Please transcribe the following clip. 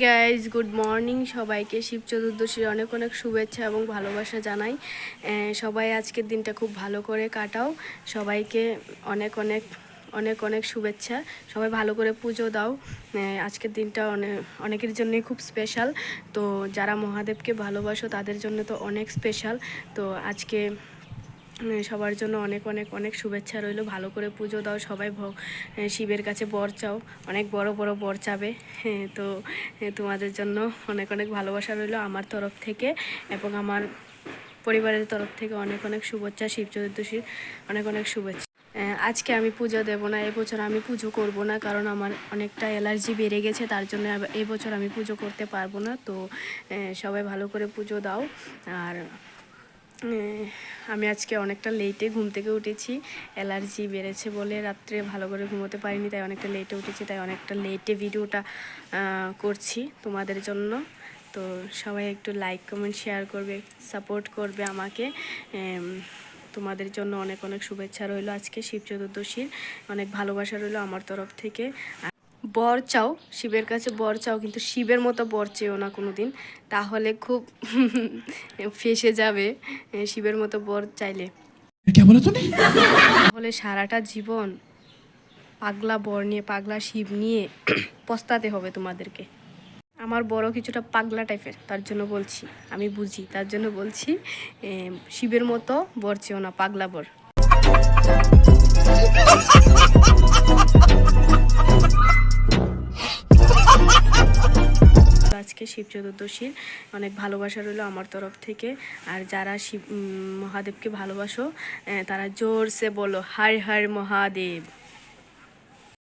Guys, good morning. সবাইকে শিব চতুর্দশীর অনেক অনেক শুভেচ্ছা এবং ভালোবাসা জানাই। সবাই আজকের দিনটা খুব ভালো করে কাটাও। সবাইকে অনেক অনেক অনেক অনেক শুভেচ্ছা। সবাই ভালো করে পুজো দাও। আজকের দিনটা অনেকের জন্যই খুব স্পেশাল। তো যারা মহাদেবকে ভালোবাসো তাদের জন্য তো অনেক স্পেশাল। তো আজকে সবার জন্য অনেক অনেক অনেক শুভেচ্ছা রইল। ভালো করে পুজো দাও সবাই, শিবের কাছে বর চাও, অনেক বড় বড় বর চাবে। তো তোমাদের জন্য অনেক অনেক ভালোবাসা রইল আমার তরফ থেকে এবং আমার পরিবারের তরফ থেকে অনেক অনেক শুভেচ্ছা। শিব চতুর্দশীর অনেক অনেক শুভেচ্ছা। আজকে আমি পুজো দেবো না, এবছর আমি পুজো করব না, কারণ আমার অনেকটা অ্যালার্জি বেড়ে গেছে, তার জন্য এবছর আমি পুজো করতে পারবো না। তো সবাই ভালো করে পুজো দাও। আর আমি আজকে অনেকটা লেটে ঘুম থেকে উঠেছি, অ্যালার্জি বেড়েছে বলে রাত্রে ভালো করে ঘুমোতে পারিনি, তাই অনেকটা লেটে উঠেছি, তাই অনেকটা লেটে ভিডিওটা করছি তোমাদের জন্য। তো সবাই একটু লাইক কমেন্ট শেয়ার করবে, সাপোর্ট করবে আমাকে। তোমাদের জন্য অনেক অনেক শুভেচ্ছা রইলো। আজকে শিব চতুর্দশীর অনেক ভালোবাসা রইলো আমার তরফ থেকে। বর চাও, শিবের কাছে বর চাও, কিন্তু শিবের মতো বর চেও না কোনো দিন, তাহলে খুব ফেঁসে যাবে। শিবের মতো বর চাইলে তাহলে সারাটা জীবন পাগলা বর নিয়ে, পাগলা শিব নিয়ে পস্তাতে হবে তোমাদেরকে। আমার বড় কিছুটা পাগলা টাইপের, তার জন্য বলছি, আমি বুঝি, তার জন্য বলছি শিবের মতো বর চেও না, পাগলা বর। আজকে শিব চতুর্দশীর অনেক ভালোবাসা রইলো আমার তরফ থেকে। আর যারা শিব মহাদেবকে ভালোবাসো তারা জোরসে বলো হর হর মহাদেব।